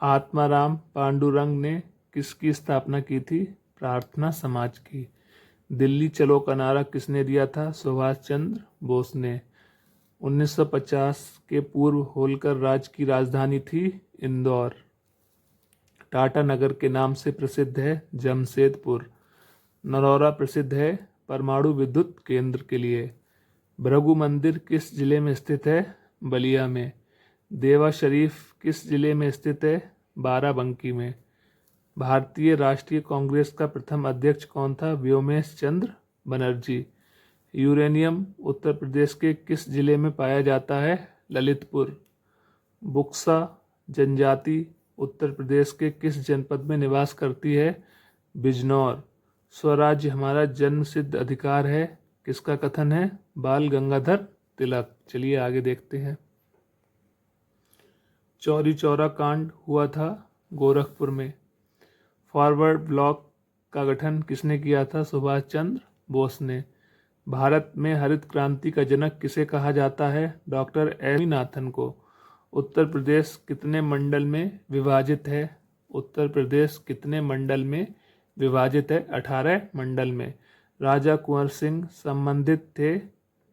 आत्माराम पांडुरंग ने किसकी स्थापना की थी? प्रार्थना समाज की। दिल्ली चलो का नारा किसने दिया था? सुभाष चंद्र बोस ने। 1950 के पूर्व होलकर राज्य की राजधानी थी इंदौर। टाटा नगर के नाम से प्रसिद्ध है जमशेदपुर। नरौरा प्रसिद्ध है परमाणु विद्युत केंद्र के लिए। भृगु मंदिर किस जिले में स्थित है? बलिया में। देवा शरीफ किस जिले में स्थित है? बाराबंकी में। भारतीय राष्ट्रीय कांग्रेस का प्रथम अध्यक्ष कौन था? व्योमेश चंद्र बनर्जी। यूरेनियम उत्तर प्रदेश के किस जिले में पाया जाता है? ललितपुर। बुक्सा जनजाति उत्तर प्रदेश के किस जनपद में निवास करती है? बिजनौर। स्वराज्य हमारा जन्म सिद्ध अधिकार है किसका कथन है? बाल गंगाधर तिलक। चलिए आगे देखते हैं। चौरी चौरा कांड हुआ था गोरखपुर में। फॉरवर्ड ब्लॉक का गठन किसने किया था? सुभाष चंद्र बोस ने। भारत में हरित क्रांति का जनक किसे कहा जाता है? डॉक्टर स्वामीनाथन को। उत्तर प्रदेश कितने मंडल में विभाजित है? उत्तर प्रदेश कितने मंडल में विभाजित है? 18 मंडल में। राजा कुंवर सिंह संबंधित थे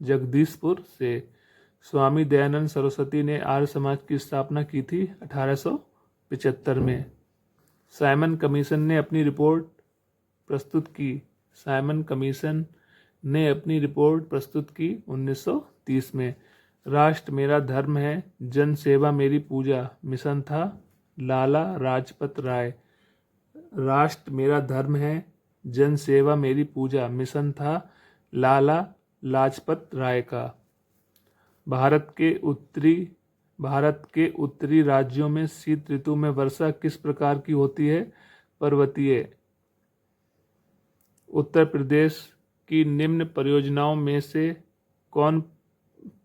जगदीशपुर से। स्वामी दयानंद सरस्वती ने आर्य समाज की स्थापना की थी 1875 में। साइमन कमीशन ने अपनी रिपोर्ट प्रस्तुत की। साइमन कमीशन ने अपनी रिपोर्ट प्रस्तुत की 1930 में। राष्ट्र मेरा धर्म है, जन सेवा मेरी पूजा मिशन था लाला लाजपत राय। राष्ट्र मेरा धर्म है, जन सेवा मेरी पूजा मिशन था लाला लाजपत राय का। भारत के उत्तरी राज्यों में शीत ऋतु में वर्षा किस प्रकार की होती है? पर्वतीय। उत्तर प्रदेश की निम्न परियोजनाओं में से कौन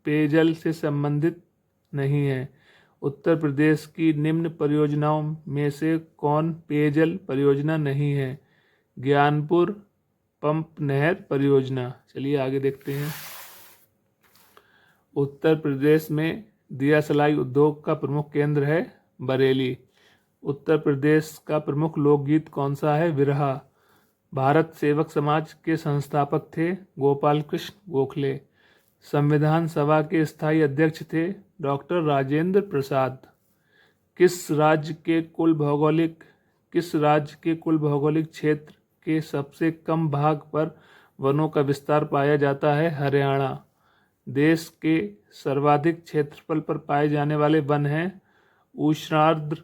पेयजल से संबंधित नहीं है? उत्तर प्रदेश की निम्न परियोजनाओं में से कौन पेयजल परियोजना नहीं है? ज्ञानपुर पंप नहर परियोजना। चलिए आगे देखते हैं। उत्तर प्रदेश में दिया सलाई उद्योग का प्रमुख केंद्र है बरेली। उत्तर प्रदेश का प्रमुख लोकगीत कौन सा है? विरहा। भारत सेवक समाज के संस्थापक थे गोपाल कृष्ण गोखले। संविधान सभा के स्थायी अध्यक्ष थे डॉक्टर राजेंद्र प्रसाद। किस राज्य के कुल भौगोलिक क्षेत्र के सबसे कम भाग पर वनों का विस्तार पाया जाता है? हरियाणा। देश के सर्वाधिक क्षेत्रफल पर पाए जाने वाले वन हैं उष्णार्द्र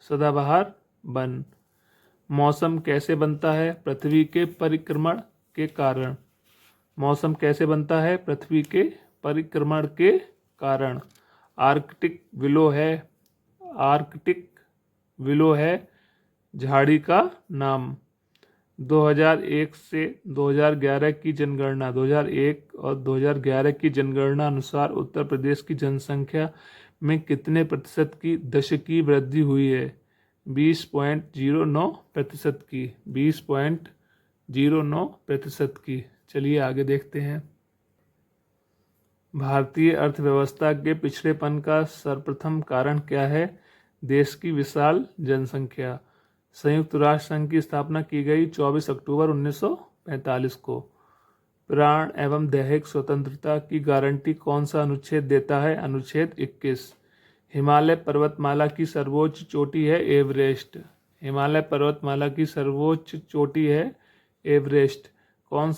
सदाबहार वन। मौसम कैसे बनता है? पृथ्वी के परिक्रमण के कारण। मौसम कैसे बनता है? पृथ्वी के परिक्रमण के कारण। आर्कटिक विलो है झाड़ी का नाम। 2001 से 2011 की जनगणना 2001 और 2011 की जनगणना अनुसार उत्तर प्रदेश की जनसंख्या में कितने प्रतिशत की दशकीय वृद्धि हुई है? 20.09% की। 20.09% की। चलिए आगे देखते हैं। भारतीय अर्थव्यवस्था के पिछड़ेपन का सर्वप्रथम कारण क्या है? देश की विशाल जनसंख्या। संयुक्त राष्ट्र संघ की स्थापना की गई 24 अक्टूबर 1945 को। प्राण एवं दैहिक स्वतंत्रता की गारंटी कौन सा अनुच्छेद देता है? अनुच्छेद 21। हिमालय पर्वतमाला की सर्वोच्च चोटी है एवरेस्ट। हिमालय पर्वतमाला की सर्वोच्च चोटी है एवरेस्ट। कौन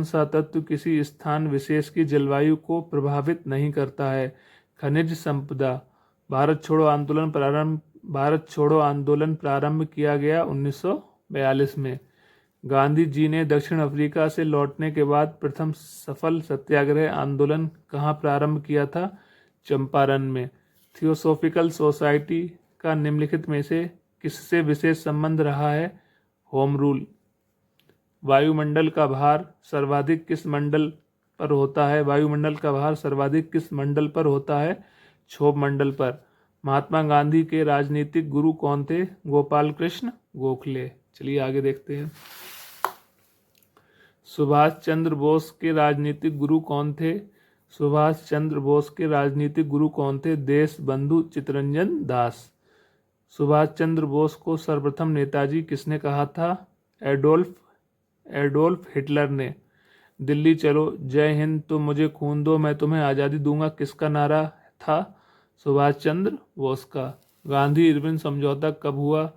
सा तत्व किसी स्थान विशेष की जलवायु को प्रभावित नहीं करता है? खनिज संपदा। भारत छोड़ो आंदोलन प्रारंभ किया गया 1942 में। गांधी जी ने दक्षिण अफ्रीका से लौटने के बाद प्रथम सफल सत्याग्रह आंदोलन कहाँ प्रारंभ किया था? चंपारण में। थियोसॉफिकल सोसाइटी का निम्नलिखित में से किससे विशेष संबंध रहा है? Home rule. वायुमंडल का भार सर्वाधिक किस मंडल पर होता है? वायुमंडल का भार सर्वाधिक किस मंडल पर होता है? क्षोभ मंडल पर। महात्मा गांधी के राजनीतिक गुरु कौन थे? गोपाल कृष्ण गोखले। चलिए आगे देखते हैं। सुभाष चंद्र बोस के राजनीतिक गुरु कौन थे? सुभाष चंद्र बोस के राजनीतिक गुरु कौन थे? देश बंधु चित्तरंजन दास। सुभाष चंद्र बोस को सर्वप्रथम नेताजी किसने कहा था? एडोल्फ हिटलर ने। दिल्ली चलो, जय हिंद, तुम मुझे खून दो मैं तुम्हें आज़ादी दूंगा किसका नारा था? सुभाष चंद्र बोस का। गांधी इरविन समझौता कब हुआ?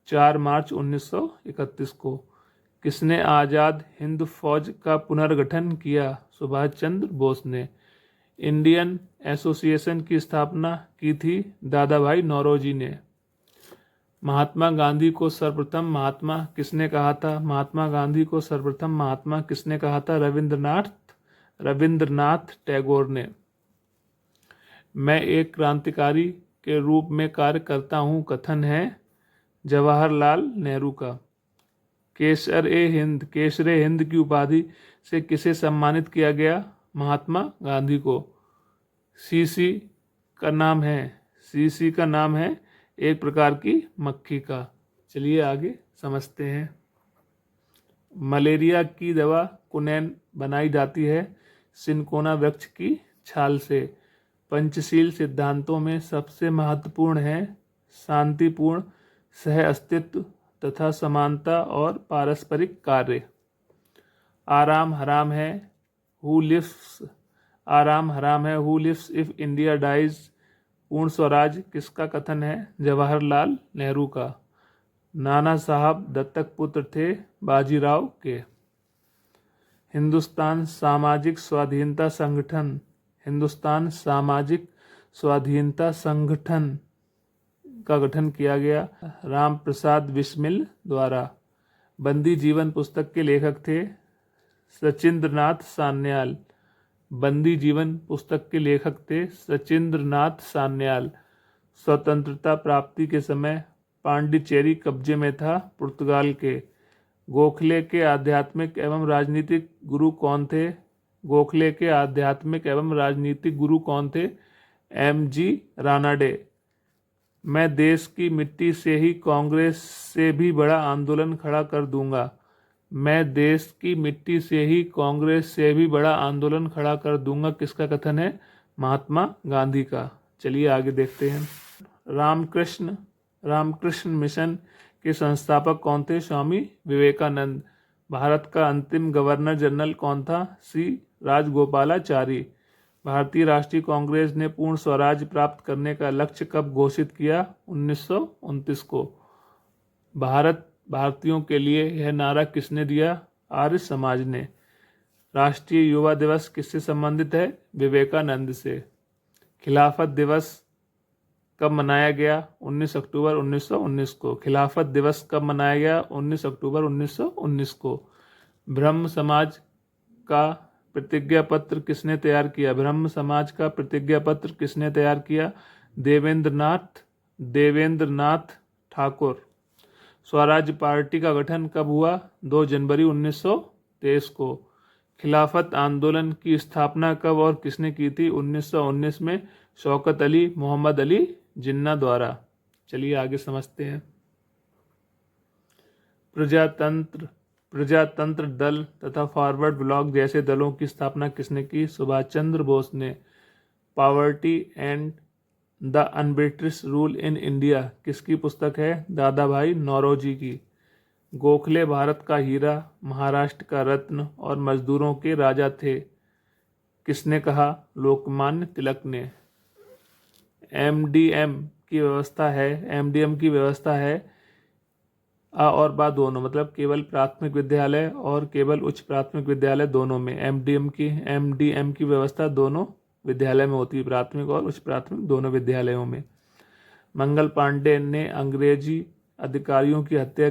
4 मार्च 1931 को। किसने आज़ाद हिंद फौज का पुनर्गठन किया? सुभाष चंद्र बोस ने। इंडियन एसोसिएशन की स्थापना की थी दादा भाई नौरोजी ने। महात्मा गांधी को सर्वप्रथम महात्मा किसने कहा था? महात्मा गांधी को सर्वप्रथम महात्मा किसने कहा था? रविंद्रनाथ टैगोर ने। मैं एक क्रांतिकारी के रूप में कार्य करता हूँ कथन है जवाहरलाल नेहरू का। केसरे हिंद की उपाधि से किसे सम्मानित किया गया? महात्मा गांधी को। सीसी का नाम है एक प्रकार की मक्खी का। चलिए आगे समझते हैं। मलेरिया की दवा कुनैन बनाई जाती है सिनकोना वृक्ष की छाल से। पंचशील सिद्धांतों में सबसे महत्वपूर्ण है शांतिपूर्ण सह अस्तित्व तथा समानता और पारस्परिक कार्य। आराम हराम है who lives if India dies. पूर्ण स्वराज किसका कथन है? जवाहरलाल नेहरू का। नाना साहब दत्तक पुत्र थे बाजीराव के। हिंदुस्तान सामाजिक स्वाधीनता संगठन का गठन किया गया राम प्रसाद बिस्मिल द्वारा। बंदी जीवन पुस्तक के लेखक थे सचिंद्रनाथ सान्याल। स्वतंत्रता प्राप्ति के समय पांडिचेरी कब्जे में था पुर्तगाल के। गोखले के आध्यात्मिक एवं राजनीतिक गुरु कौन थे? M.G. रानाडे। मैं देश की मिट्टी से ही कांग्रेस से भी बड़ा आंदोलन खड़ा कर दूंगा। किसका कथन है? महात्मा गांधी का। चलिए आगे देखते हैं। रामकृष्ण मिशन के संस्थापक कौन थे? स्वामी विवेकानंद। भारत का अंतिम गवर्नर जनरल कौन था? C. राजगोपालाचारी। भारतीय राष्ट्रीय कांग्रेस ने पूर्ण स्वराज प्राप्त करने का लक्ष्य कब घोषित किया? 1929 को। भारतीयों के लिए यह नारा किसने दिया? आर्य समाज ने। राष्ट्रीय युवा दिवस किससे संबंधित है? विवेकानंद से। खिलाफत दिवस कब मनाया गया? 19 अक्टूबर 1919 को। खिलाफत दिवस कब मनाया गया? 19 अक्टूबर 1919 को। ब्रह्म समाज का प्रतिज्ञा पत्र किसने तैयार किया? देवेंद्रनाथ ठाकुर। स्वराज पार्टी का गठन कब हुआ? 2 जनवरी 1923 को। खिलाफत आंदोलन की स्थापना कब और किसने की थी? 1919 में शौकत अली मोहम्मद अली जिन्ना द्वारा। चलिए आगे समझते हैं। प्रजातंत्र दल तथा फॉरवर्ड ब्लॉक जैसे दलों की स्थापना किसने की? सुभाष चंद्र बोस ने। Poverty and the un-British rule in India किसकी पुस्तक है? दादा भाई नौरोजी की। गोखले भारत का हीरा, महाराष्ट्र का रत्न और मजदूरों के राजा थे किसने कहा? लोकमान्य तिलक ने। एमडीएम की व्यवस्था है आ और बा दोनों, मतलब केवल प्राथमिक विद्यालय और केवल उच्च प्राथमिक विद्यालय दोनों में। एमडीएम की व्यवस्था दोनों विद्यालय में होती है, प्राथमिक और उच्च प्राथमिक दोनों विद्यालयों में। मंगल पांडे ने अंग्रेजी अधिकारियों की हत्या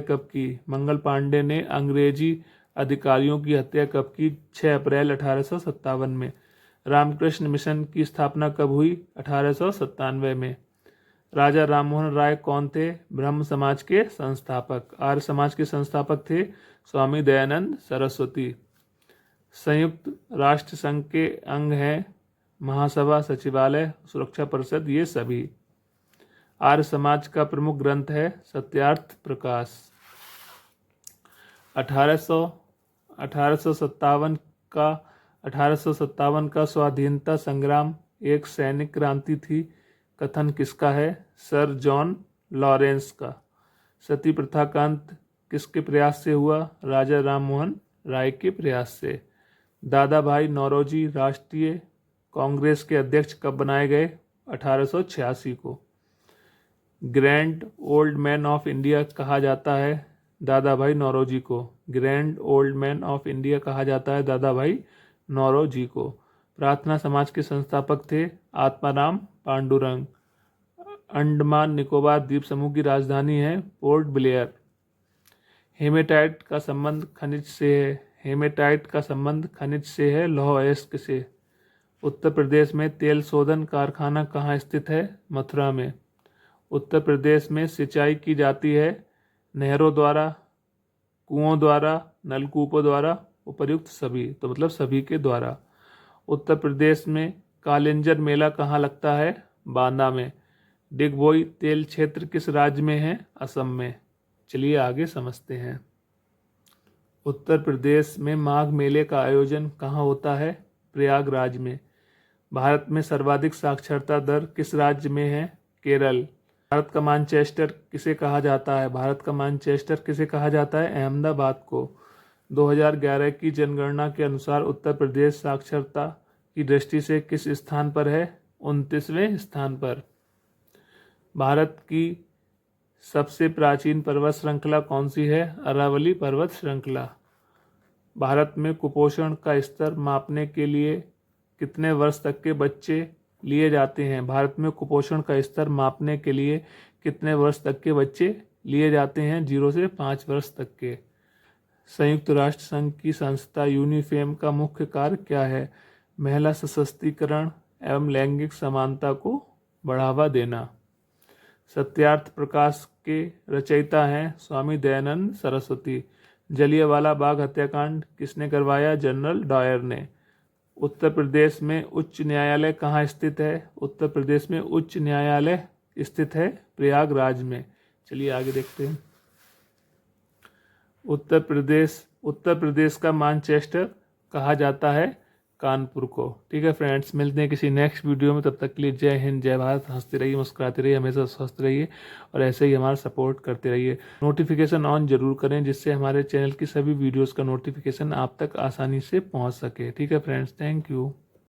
कब की? 6 अप्रैल 1857 में। रामकृष्ण मिशन की स्थापना कब हुई? 1897 में। राजा राममोहन राय कौन थे? ब्रह्म समाज के संस्थापक। आर्य समाज के संस्थापक थे स्वामी दयानंद सरस्वती। संयुक्त राष्ट्र संघ के अंग हैं महासभा, सचिवालय, सुरक्षा परिषद, ये सभी। आर्य समाज का प्रमुख ग्रंथ है सत्यार्थ प्रकाश। 1857 का 1857 का स्वाधीनता संग्राम एक सैनिक क्रांति थी, कथन किसका है? सर जॉन लॉरेंस का। सती प्रथा का अंत किसके प्रयास से हुआ? राजा राममोहन राय के प्रयास से। दादा भाई नौरोजी राष्ट्रीय कांग्रेस के अध्यक्ष कब बनाए गए? 1886 को। Grand old man of India कहा जाता है दादा भाई नौरोजी को। Grand old man of India कहा जाता है दादा भाई नौरोजी को। प्रार्थना समाज के संस्थापक थे आत्माराम पांडुरंग। अंडमान निकोबार द्वीप समूह की राजधानी है पोर्ट ब्लेयर। हेमेटाइट का संबंध खनिज से है। हेमेटाइट का संबंध खनिज से है लौह अयस्क से। उत्तर प्रदेश में तेल शोधन कारखाना कहाँ स्थित है? मथुरा में। उत्तर प्रदेश में सिंचाई की जाती है नहरों द्वारा, कुओं द्वारा, नलकूपों द्वारा, उपर्युक्त सभी, तो मतलब सभी के द्वारा। उत्तर प्रदेश में कालिंजर मेला कहाँ लगता है? बांदा में। डिगबोई तेल क्षेत्र किस राज्य में है? असम में। चलिए आगे समझते हैं। उत्तर प्रदेश में माघ मेले का आयोजन कहाँ होता है? प्रयागराज में। भारत में सर्वाधिक साक्षरता दर किस राज्य में है? केरल। भारत का मैनचेस्टर किसे कहा जाता है? भारत का मैनचेस्टर किसे कहा जाता है? अहमदाबाद को। 2011 की जनगणना के अनुसार उत्तर प्रदेश साक्षरता की दृष्टि से किस स्थान पर है? 29वें स्थान पर। भारत की सबसे प्राचीन पर्वत श्रृंखला कौन सी है? अरावली पर्वत श्रृंखला। भारत में कुपोषण का स्तर मापने के लिए कितने वर्ष तक के बच्चे लिए जाते हैं? भारत में कुपोषण का स्तर मापने के लिए कितने वर्ष तक के बच्चे लिए जाते हैं? 0 से 5 वर्ष तक के। संयुक्त राष्ट्र संघ की संस्था यूनिफेम का मुख्य कार्य क्या है? महिला सशक्तिकरण एवं लैंगिक समानता को बढ़ावा देना। सत्यार्थ प्रकाश के रचयिता हैं स्वामी दयानंद सरस्वती। जलियांवाला बाग हत्याकांड किसने करवाया? जनरल डायर ने। उत्तर प्रदेश में उच्च न्यायालय कहाँ स्थित है? उत्तर प्रदेश में उच्च न्यायालय स्थित है प्रयागराज में। चलिए आगे देखते हैं। उत्तर प्रदेश का मैनचेस्टर कहा जाता है कानपुर को। ठीक है फ्रेंड्स, मिलते हैं किसी नेक्स्ट वीडियो में। तब तक के लिए जय हिंद, जय भारत। हंसते रहिए, मुस्कुराते रहिए, हमेशा स्वस्थ रहिए और ऐसे ही हमारा सपोर्ट करते रहिए। नोटिफिकेशन ऑन जरूर करें जिससे हमारे चैनल की सभी वीडियोस का नोटिफिकेशन आप तक आसानी से पहुंच सके। ठीक है फ्रेंड्स, थैंक यू।